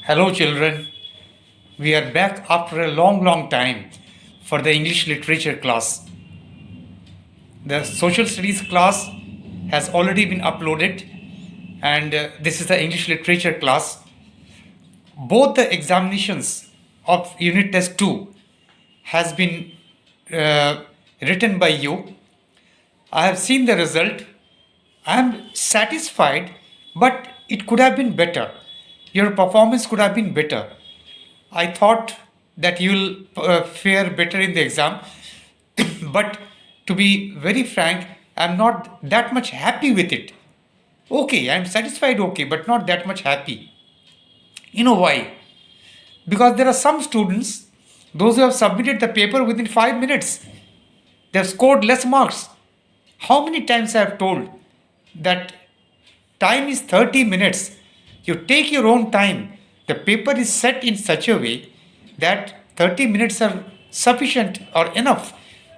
Hello, children. We are back after a long time for the English literature class. The social studies class has already been uploaded, and this is the English literature class. Both the examinations of Unit Test 2 has been uh, written by you. I have seen the result. I am satisfied, but it could have been better. Your performance could have been better. I thought that you will fare better in the exam, but to be very frank, I'm not that much happy with it. Okay, I'm satisfied, okay, but not that much happy. You know why? Because there are some students, those who have submitted the paper within 5 minutes, they have scored less marks. How many times I have told that time is 30 minutes. You take your own time. The paper is set in such a way that 30 minutes are sufficient or enough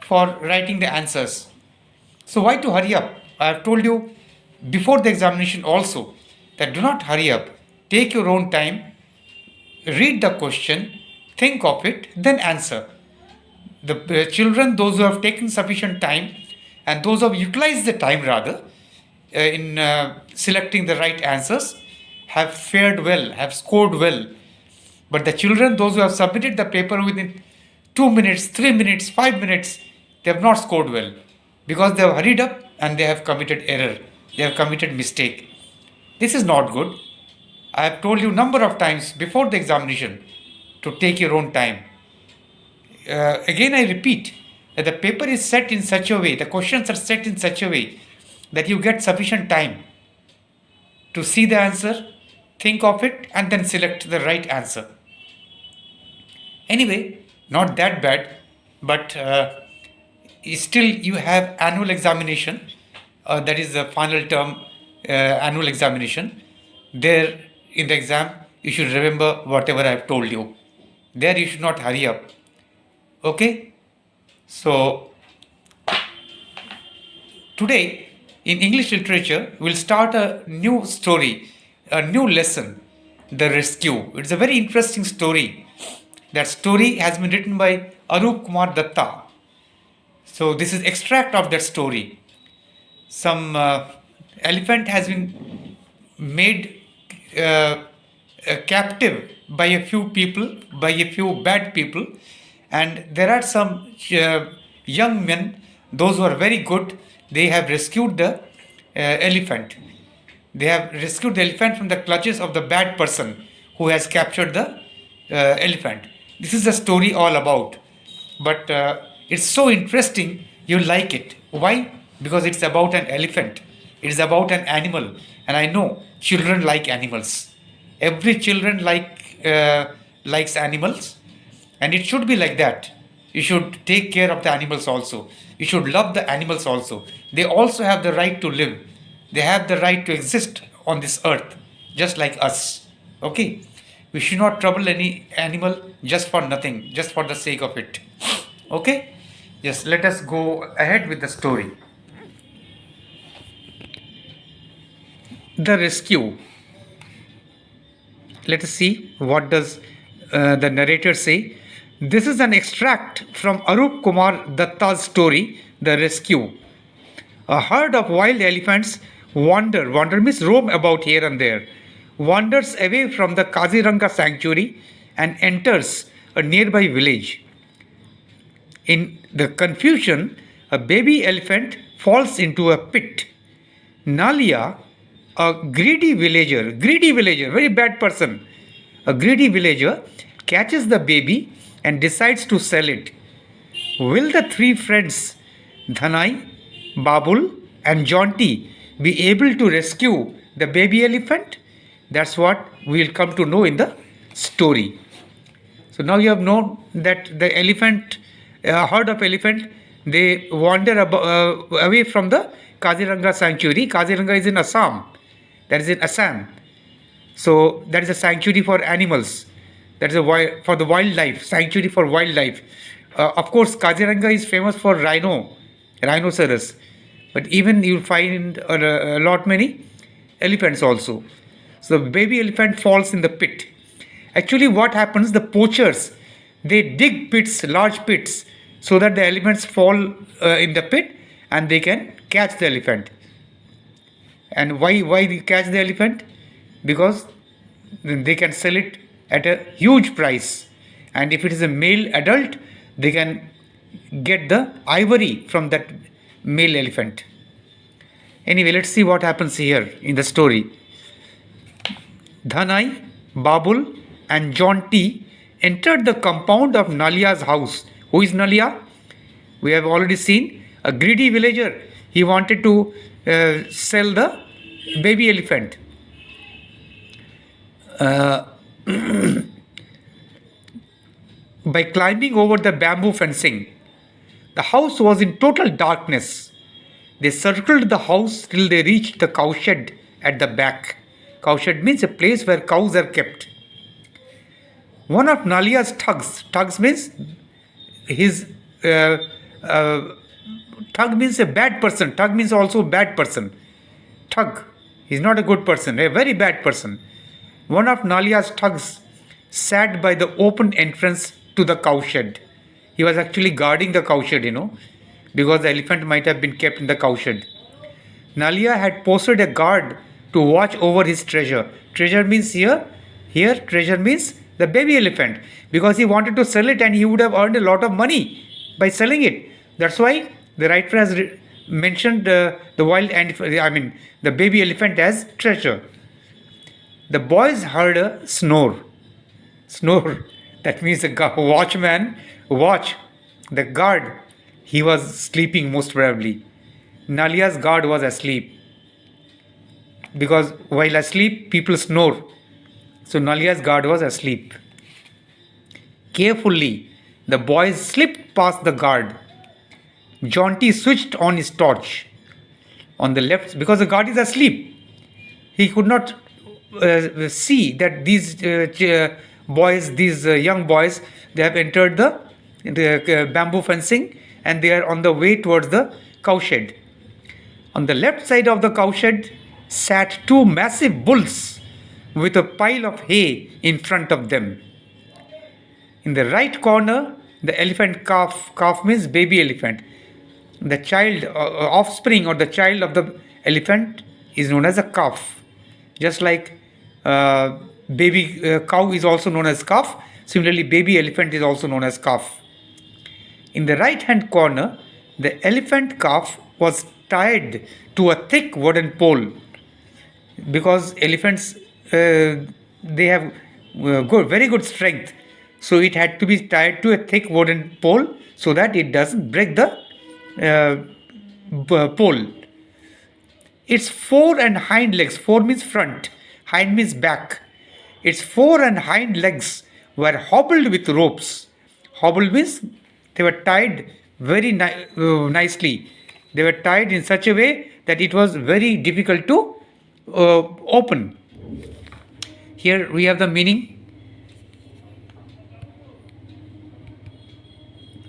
for writing the answers. So why to hurry up? I have told you before the examination also that do not hurry up. Take your own time, read the question, think of it, then answer. The children, those who have taken sufficient time and those who have utilized the time rather in selecting the right answers have fared well, have scored well. But the children, those who have submitted the paper within 2 minutes, 3 minutes, 5 minutes, they have not scored well because they have hurried up and they have committed error. They have committed mistake. This is not good. I have told you number of times before the examination to take your own time. Again, I repeat that the paper is set in such a way, the questions are set in such a way that you get sufficient time to see the answer, think of it, and then select the right answer. Anyway, not that bad, but still you have annual examination, that is the final term annual examination. There in the exam, you should remember whatever I have told you. There you should not hurry up. Okay? So, today in English literature, we'll start a new story, a new lesson, The Rescue. It's a very interesting story. That story has been written by Arup Kumar Datta. So this is extract of that story. Some elephant has been made captive by a few people, by a few bad people, and there are some young men, those who are very good. They have rescued the elephant. They have rescued the elephant from the clutches of the bad person who has captured the elephant. This is the story all about. But it's so interesting, you like it. Why? Because it's about an elephant. It is about an animal. And I know children like animals. Every children likes animals. And it should be like that. You should take care of the animals also. You should love the animals also. They also have the right to live. They have the right to exist on this earth, just like us. Okay? We should not trouble any animal just for nothing, just for the sake of it. Okay? Yes, let us go ahead with the story. The Rescue. Let us see what does the narrator say. This is an extract from Arup Kumar Datta's story, The Rescue. A herd of wild elephants wander means roam about here and there, wanders away from the Kaziranga sanctuary and enters a nearby village. In the confusion, a baby elephant falls into a pit. Nalia, a greedy villager, very bad person, a greedy villager catches the baby and decides to sell it. Will the three friends, Dhanai, Babul, and Jaunty, be able to rescue the baby elephant? That's what we will come to know in the story. So now you have known that the elephant, a herd of elephant, they wander away from the Kaziranga sanctuary. Kaziranga is in Assam. That is in Assam. So that is a sanctuary for animals. That is for the wildlife, sanctuary for wildlife. Of course, Kaziranga is famous for rhinoceros. But even you'll find a lot many elephants also. So the baby elephant falls in the pit. Actually, what happens, the poachers, they dig pits, large pits, so that the elephants fall in the pit and they can catch the elephant. And why they catch the elephant? Because they can sell it at a huge price, and if it is a male adult, they can get the ivory from that male elephant. Anyway, let's see what happens here in the story. Dhanai, Babul and John T entered the compound of Nalia's house. Who is Nalia? We have already seen, a greedy villager. He wanted to sell the baby elephant. By climbing over the bamboo fencing. The house was in total darkness. They circled the house till they reached the cowshed at the back. Cowshed means a place where cows are kept. One of Nalia's thugs means his thug means a bad person. Thug means also bad person. Thug, he's not a good person, a very bad person. One of Nalia's thugs sat by the open entrance to the cowshed. He was actually guarding the cowshed, because the elephant might have been kept in the cowshed. Nalia had posted a guard to watch over his treasure. Treasure means here treasure means the baby elephant, because he wanted to sell it and he would have earned a lot of money by selling it. That's why the writer has mentioned the baby elephant as treasure. The boys heard a snore. Snore, that means the watchman, the guard, he was sleeping most probably. Nalia's guard was asleep. Because while asleep, people snore. So Nalia's guard was asleep. Carefully, the boys slipped past the guard. John T switched on his torch. On the left, because the guard is asleep, he could not see that these young boys, they have entered the bamboo fencing and they are on the way towards the cowshed. On the left side of the cowshed sat two massive bulls with a pile of hay in front of them. In the right corner, the elephant calf means baby elephant. The child, offspring or the child of the elephant is known as a calf. Just like baby cow is also known as calf, similarly baby elephant is also known as calf. In the right hand corner, the elephant calf was tied to a thick wooden pole, because elephants they have very good strength, so it had to be tied to a thick wooden pole so that it doesn't break the pole. Its fore and hind legs, fore means front, hind means back. Its fore and hind legs were hobbled with ropes. Hobbled means they were tied very nicely. They were tied in such a way that it was very difficult to open. Here we have the meaning.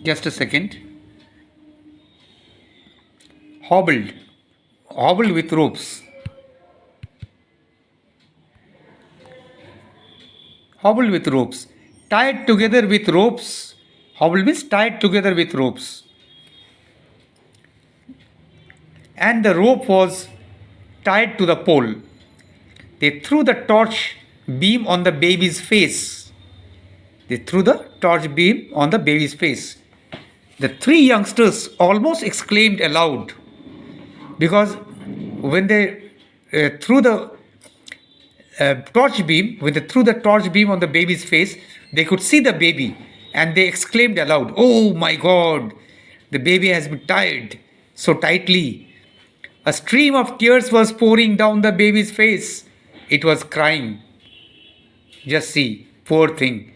Just a second. Hobbled with ropes. Hobbled with ropes. Tied together with ropes. Hobbled means tied together with ropes. And the rope was tied to the pole. They threw the torch beam on the baby's face. The three youngsters almost exclaimed aloud, because when they threw the torch beam on the baby's face, they could see the baby and they exclaimed aloud, "Oh my God, the baby has been tied so tightly." A stream of tears was pouring down the baby's face. It was crying. Just see, poor thing.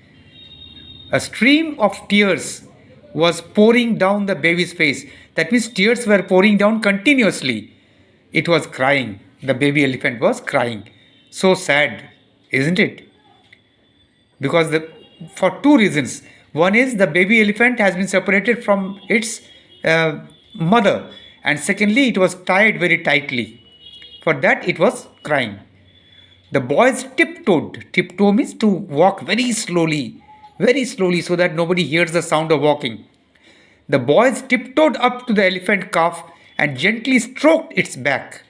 A stream of tears was pouring down the baby's face. That means tears were pouring down continuously. It was crying. The baby elephant was crying. So sad, isn't it? Because for two reasons. One is the baby elephant has been separated from its mother. And secondly, it was tied very tightly. For that, it was crying. The boys tiptoed. Tiptoe means to walk very slowly, so that nobody hears the sound of walking. The boys tiptoed up to the elephant calf and gently stroked its back.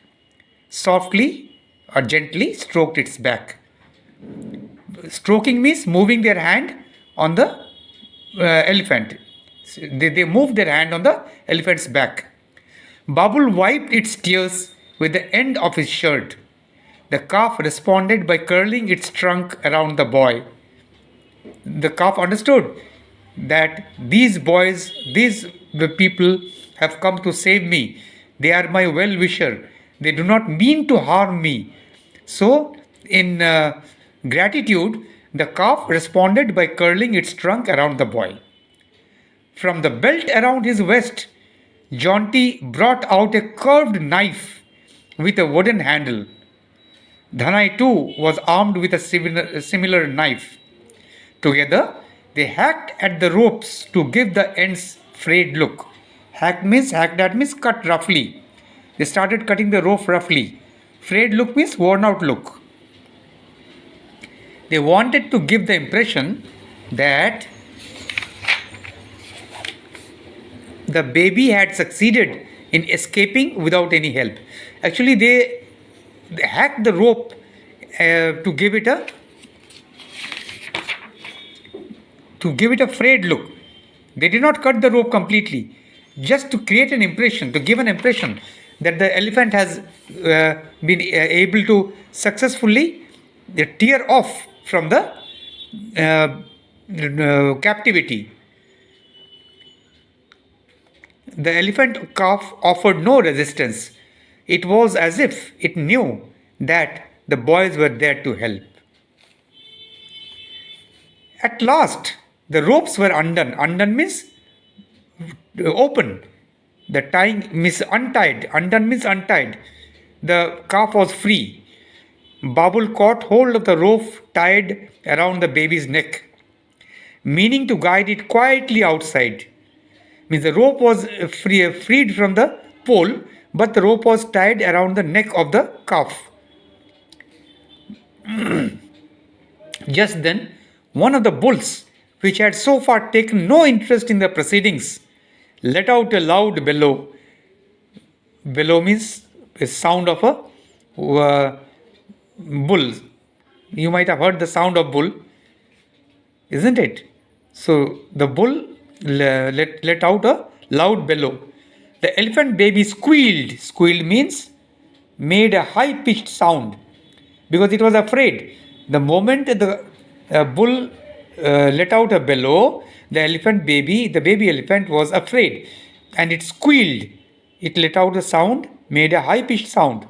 Softly or gently stroked its back. Stroking means moving their hand on the elephant. They moved their hand on the elephant's back. Babul wiped its tears with the end of his shirt. The calf responded by curling its trunk around the boy. The calf understood that these people have come to save me. They are my well-wisher. They do not mean to harm me. So, in gratitude, the calf responded by curling its trunk around the boy. From the belt around his waist, Jaunty brought out a curved knife with a wooden handle. Dhanai too was armed with a similar knife. Together, they hacked at the ropes to give the ends frayed look. Hacked means cut roughly. They started cutting the rope roughly. Frayed look means worn out look. They wanted to give the impression that the baby had succeeded in escaping without any help. Actually, they hacked the rope to give it a frayed look. They did not cut the rope completely, just to create an impression, to give an impression that the elephant has been able to successfully tear off from the captivity. The elephant calf offered no resistance. It was as if it knew that the boys were there to help. At last, the ropes were undone. Undone means open. The tying means untied. Undone means untied. The calf was free. Babul caught hold of the rope tied around the baby's neck, meaning to guide it quietly outside. Means the rope was freed from the pole, but the rope was tied around the neck of the calf. Just then, one of the bulls, which had so far taken no interest in the proceedings, let out a loud bellow. Bellow means a sound of a bull. You might have heard the sound of bull, isn't it? So the bull let out a loud bellow. The elephant baby squealed. Squealed means made a high-pitched sound because it was afraid. The moment the bull let out a bellow, the baby elephant was afraid, and it squealed. It let out a sound, made a high-pitched sound,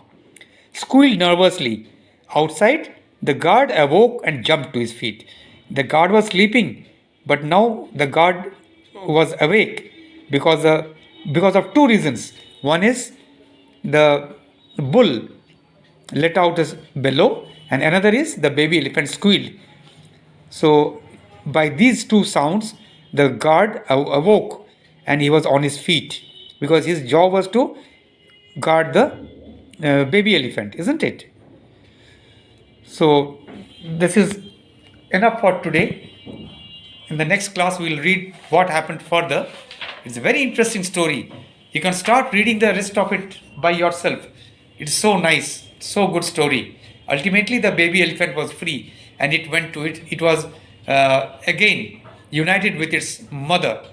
squealed nervously. Outside, the guard awoke and jumped to his feet. The guard was sleeping, but now the guard was awake because of two reasons. One is the bull let out a bellow, and another is the baby elephant squealed. So, by these two sounds, the guard awoke and he was on his feet because his job was to guard the baby elephant, isn't it? So, this is enough for today. In the next class, we will read what happened further. It's a very interesting story. You can start reading the rest of it by yourself. It's so nice, so good story. Ultimately, the baby elephant was free and it went to it. It was again united with its mother.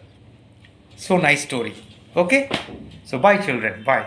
So nice story. Okay? So bye children. Bye.